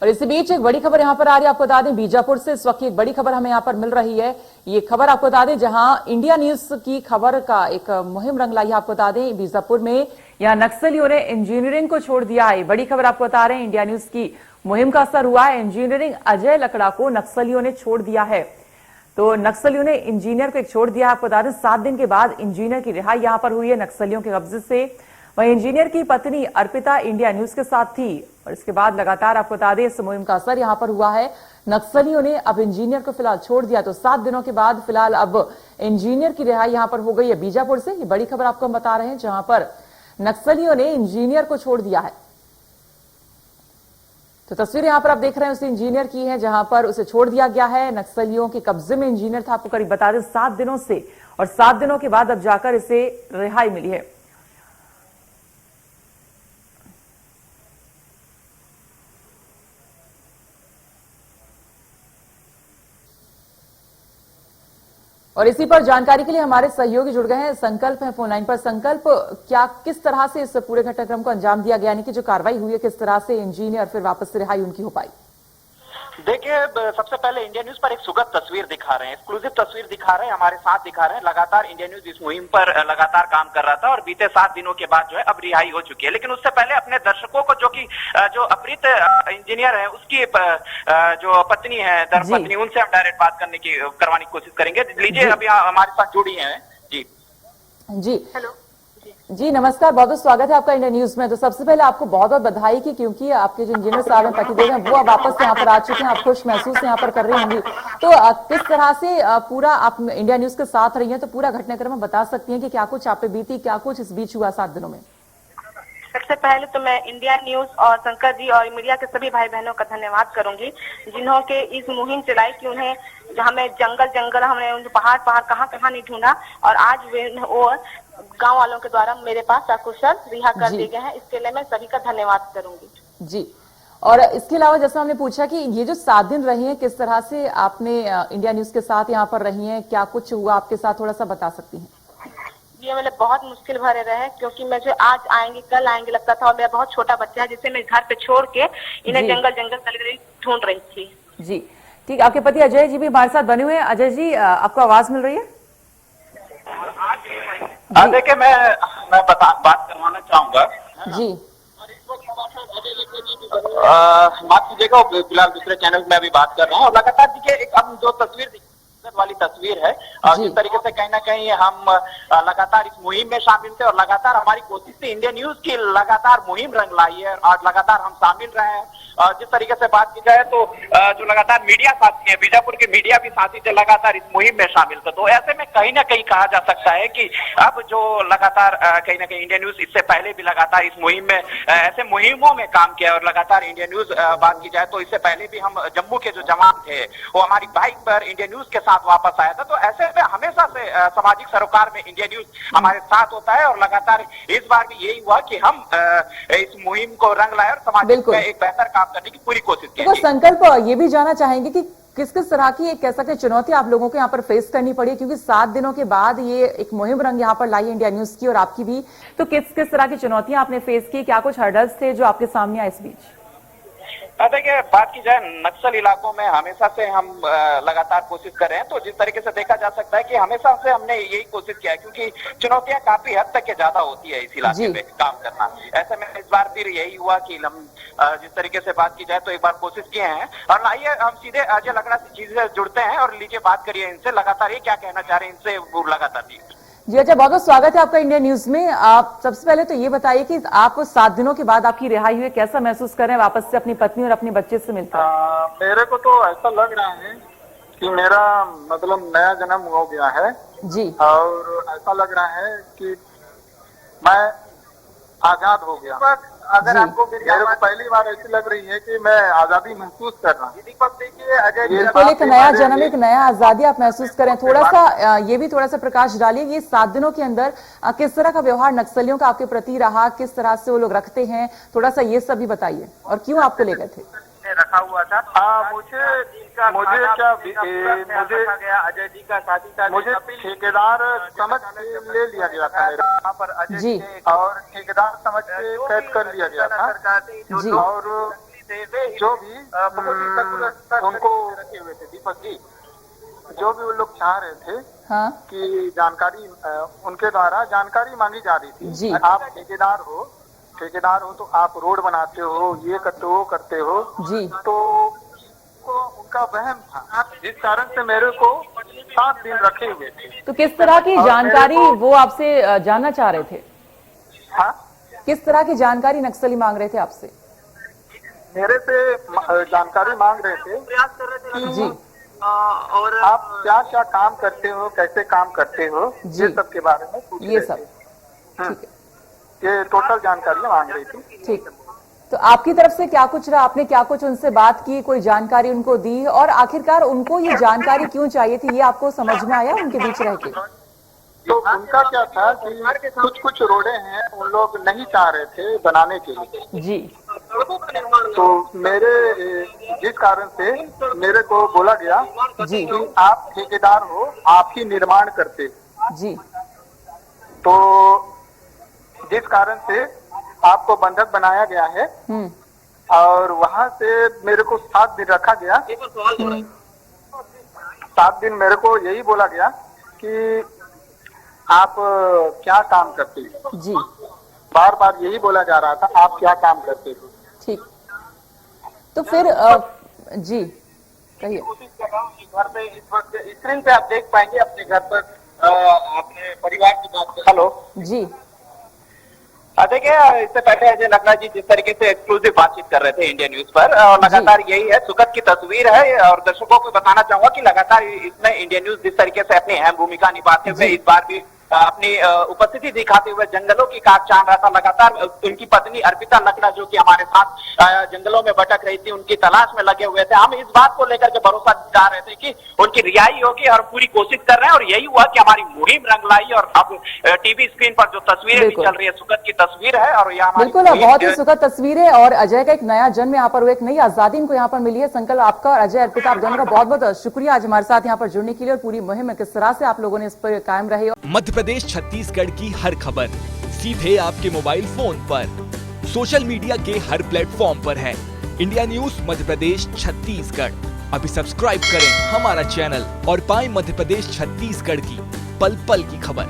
और इसी बीच एक बड़ी खबर यहां पर आ रही है, आपको बता दें बीजापुर से इस वक्त की एक बड़ी खबर हमें यहां पर मिल रही है। ये खबर आपको बता दें, जहां इंडिया न्यूज की खबर का एक मुहिम रंग लाई है। आपको बता दें बीजापुर में यहां नक्सलियों ने इंजीनियरिंग को छोड़ दिया है। बड़ी खबर आपको बता रहे हैं, इंडिया न्यूज की मुहिम का असर हुआ है। इंजीनियरिंग अजय लकड़ा को नक्सलियों ने छोड़ दिया है। तो नक्सलियों ने इंजीनियर को एक छोड़ दिया। आपको बता दें 7 दिन के बाद इंजीनियर की रिहाई यहां पर हुई है नक्सलियों के कब्जे से। वहीं इंजीनियर की पत्नी अर्पिता इंडिया न्यूज के साथ थी और इसके बाद लगातार आपको बता दें इस मुहिम का असर यहां पर हुआ है। नक्सलियों ने अब इंजीनियर को फिलहाल छोड़ दिया। तो 7 दिनों के बाद फिलहाल अब इंजीनियर की रिहाई यहां पर हो गई है बीजापुर से। ये बड़ी खबर आपको हम बता रहे हैं, जहां पर नक्सलियों ने इंजीनियर को छोड़ दिया है। तो तस्वीर यहां पर आप देख रहे हैं उस इंजीनियर की है, जहां पर उसे छोड़ दिया गया है। नक्सलियों के कब्जे में इंजीनियर था, आपको करीब बता दें 7 दिनों से, और 7 दिनों के बाद अब जाकर इसे रिहाई मिली है। और इसी पर जानकारी के लिए हमारे सहयोगी जुड़ गए हैं, संकल्प है फोन लाइन पर। संकल्प, क्या किस तरह से इस पूरे घटनाक्रम को अंजाम दिया गया, यानी कि जो कार्रवाई हुई है किस तरह से इंजीनियर फिर वापस से रिहाई उनकी हो पाई? देखिए, सबसे पहले इंडिया न्यूज पर एक सुखद तस्वीर दिखा रहे हैं, एक्सक्लूसिव तस्वीर दिखा रहे हैं, हमारे साथ दिखा रहे हैं। लगातार इंडिया न्यूज इस मुहिम पर लगातार काम कर रहा था और बीते 7 दिनों के बाद जो है अब रिहाई हो चुकी है। लेकिन उससे पहले अपने दर्शकों को, जो अपहृत इंजीनियर है उसकी जो पत्नी है, धर्मपत्नी, उनसे हम डायरेक्ट बात करवाने की कोशिश करेंगे। लीजिए, अभी हमारे साथ जुड़ी है जी। जी हेलो जी, नमस्कार, बहुत बहुत स्वागत है आपका इंडिया न्यूज में। तो सबसे पहले आपको बहुत बहुत बधाई की, क्योंकि आपके जो इंजीनियर साहब हैं, पतिदेव हैं, वो अब वापस यहाँ पर आ चुके हैं। आप खुश महसूस यहाँ पर कर रही होंगी। तो किस तरह से पूरा आप इंडिया न्यूज के साथ रही हैं, तो पूरा घटनाक्रम बता सकती हैं कि क्या कुछ आप पे बीती, क्या कुछ इस बीच हुआ 7 दिनों में? सबसे पहले तो मैं इंडिया न्यूज और शंकर जी और मीडिया के सभी भाई बहनों का धन्यवाद करूंगी, जिन्हों के इस मुहिम चलाई कि उन्हें हमें जंगल हमने पहाड़ कहाँ नहीं ढूंढा, और आज वो गांव वालों के द्वारा मेरे पास सकुशल रिहा कर दिए गए हैं। इसके लिए मैं सभी का धन्यवाद करूंगी जी। और इसके अलावा जैसा हमने पूछा कि ये जो 7 दिन रही हैं, किस तरह से आपने इंडिया न्यूज के साथ यहाँ पर रही हैं, क्या कुछ हुआ आपके साथ, थोड़ा सा बता सकती हैं? ये मेरे बहुत मुश्किल भरे रहे, क्योंकि मैं जो आज आएंगे कल आएंगे लगता था, और मेरा बहुत छोटा बच्चा है जिसे मैं घर पे छोड़ के इन्हें जंगल ढूंढ रही थी। जी ठीक, आपके पति अजय जी भी हमारे साथ बने हुए हैं। अजय जी, आपको आवाज मिल रही है? देखिए, मैं बात करवाना चाहूंगा जी। माफ कीजिएगा, फिलहाल दूसरे चैनल में अभी बात कर रहा हूँ। और लगातार देखिए, एक अब जो तस्वीर वाली तस्वीर है, जिस तरीके से कहीं ना कहीं हम लगातार इस मुहिम में शामिल थे और लगातार हमारी कोशिश थी इंडिया न्यूज की लगातार मुहिम रंग लाई है और लगातार हम शामिल रहे हैं। जिस तरीके से बात की जाए तो जो लगातार मीडिया साथी है, बीजापुर के मीडिया भी साथी थे, लगातार इस मुहिम में शामिल थे। तो ऐसे में कहीं ना कहीं कहा जा सकता है कि अब जो लगातार कहीं ना कहीं इंडिया न्यूज इससे पहले भी लगातार इस मुहिम में ऐसे मुहिमों में काम किया, और लगातार इंडिया न्यूज बात की जाए तो इससे पहले भी हम जम्मू के जो जवान थे वो हमारी बाइक पर इंडिया न्यूज के साथ वापस आया था। तो ऐसे में हमेशा से सामाजिक सरोकार में इंडिया न्यूज हमारे साथ होता है, और लगातार इस बार भी यही हुआ कि हम इस मुहिम को रंग लाए और समाज में एक बेहतर काम करने की पूरी कोशिश की। तो संकल्प ये भी जानना चाहेंगे कि किस किस तरह की एक कह सकते चुनौती आप लोगों को यहाँ पर फेस करनी पड़ी, क्योंकि 7 दिनों के बाद ये एक मुहिम रंग यहाँ पर लाई इंडिया न्यूज की और आपकी भी। तो किस किस तरह की चुनौतियां आपने फेस की, क्या कुछ हर्डल्स थे जो आपके सामने आए इस बीच? देखिए, बात की जाए नक्सल इलाकों में हमेशा से हम लगातार कोशिश कर रहे हैं। तो जिस तरीके से देखा जा सकता है कि हमेशा से हमने यही कोशिश किया है, क्योंकि चुनौतियां काफी हद तक के ज्यादा होती है इस इलाके में काम करना। ऐसे में इस बार फिर यही हुआ कि हम जिस तरीके से बात की जाए तो एक बार कोशिश किए हैं। और आइए हम सीधे अजय लकड़ा से चीजें जुड़ते हैं और लीजिए बात करिए इनसे, लगातार ये क्या कहना चाह रहे हैं इनसे वो लगातार जी। जी अच्छा, बहुत बहुत स्वागत है आपका इंडिया न्यूज में। आप सबसे पहले तो ये बताइए कि आप 7 दिनों के बाद आपकी रिहाई हुई, कैसा महसूस कर रहे हैं वापस से अपनी पत्नी और अपने बच्चे से मिलकर? मेरे को तो ऐसा लग रहा है कि मेरा मतलब नया जन्म हो गया है जी, और ऐसा लग रहा है कि मैं आजाद हो गया। अगर आपको मेरे को पहली बार ऐसी लग रही है कि मैं आजादी महसूस कर रहा हूँ। बिल्कुल, एक नया जन्म, एक नया आजादी आप महसूस करें। थोड़ा सा ये भी थोड़ा सा प्रकाश डालिए, ये 7 दिनों के अंदर किस तरह का व्यवहार नक्सलियों का आपके प्रति रहा, किस तरह से वो लोग रखते हैं, थोड़ा सा ये सब भी बताइए, और क्यों आपको ले गए थे? रखा हुआ था। मुझे अजय जी का साथी था, मुझे ठेकेदार समझ के ले लिया गया था मेरे वहाँ पर जी, और ठेकेदार समझ के कैद कर लिया गया था जी। और जो भी उनको रखे हुए थे दीपक जी, जो भी वो लोग चाह रहे थे हाँ कि जानकारी उनके द्वारा जानकारी मांगी जा रही थी। जी। आप ठेकेदार हो तो आप रोड बनाते हो, ये करते हो, करते हो जी तो उनका वहम था, जिस कारण से मेरे को 7 दिन रखे हुए थे। तो किस तरह की और जानकारी मेरे को- वो आपसे जानना चाह रहे थे? हाँ, किस तरह की जानकारी नक्सली मांग रहे थे आपसे? मेरे से जानकारी मांग रहे थे कि जी और आप क्या क्या काम करते हो, कैसे काम करते हो, जी। ये सब के बारे में पूछ ये रहे सब थे। ठीक है, ये टोटल जानकारी मांग रही थी। ठीक। तो आपकी तरफ से क्या कुछ रहा, आपने क्या कुछ उनसे बात की, कोई जानकारी उनको दी, और आखिरकार उनको ये जानकारी क्यों चाहिए थी, ये आपको समझ में आया उनके बीच रह के? तो उनका क्या था कि कुछ रोडें हैं उन लोग नहीं चाह रहे थे बनाने के लिए। जी तो मेरे जिस कारण से मेरे को बोला गया जी कि आप ठेकेदार हो, आप ही निर्माण करते हो। जी तो जिस कारण से आपको बंधक बनाया गया है और वहां से मेरे को 7 दिन रखा गया। 7 दिन मेरे को यही बोला गया कि आप क्या काम करते हो। जी बार बार यही बोला जा रहा था, आप क्या काम करते हो। ठीक। तो फिर जी कहिए। कोशिश कर रहा हूँ कि घर पे इस वक्त स्क्रीन पे आप देख पाएंगे अपने घर पर अपने परिवार की बात। हेलो जी देखिए, इससे पहले अजय नकला जी जिस तरीके से एक्सक्लूसिव बातचीत कर रहे थे इंडिया न्यूज पर, और लगातार यही है सुखद की तस्वीर है। और दर्शकों को बताना चाहूंगा कि लगातार इसमें इंडिया न्यूज जिस तरीके से अपनी अहम भूमिका निभाते हुए इस बार भी अपनी उपस्थिति दिखाते हुए जंगलों की काट छान रहा था। लगातार उनकी पत्नी अर्पिता लकड़ा जो कि हमारे साथ जंगलों में भटक रही थी, उनकी तलाश में लगे हुए थे। हम इस बात को लेकर के भरोसा दिला रहे थे कि उनकी रिहाई होगी और पूरी कोशिश कर रहे हैं, और यही हुआ कि हमारी मुहिम रंग लाई। और अब टीवी स्क्रीन पर जो तस्वीरें भी चल रही है, सुखद की तस्वीर है। और यह बिल्कुल बहुत ही सुखद तस्वीर है, और अजय का एक नया जन्म यहाँ पर, वो एक नई आजादी इनको यहाँ पर मिली है। संकल्प आपका और अजय अर्पिता आप दोनों का बहुत बहुत शुक्रिया आज हमारे साथ यहाँ पर जुड़ने के लिए, और पूरी मुहिम में किस तरह से आप लोगों ने इस पर कायम रहे। मध्य प्रदेश छत्तीसगढ़ की हर खबर सीधे आपके मोबाइल फोन पर, सोशल मीडिया के हर प्लेटफॉर्म पर है। इंडिया न्यूज मध्य प्रदेश छत्तीसगढ़, अभी सब्सक्राइब करें हमारा चैनल और पाएं मध्य प्रदेश छत्तीसगढ़ की पल पल की खबर।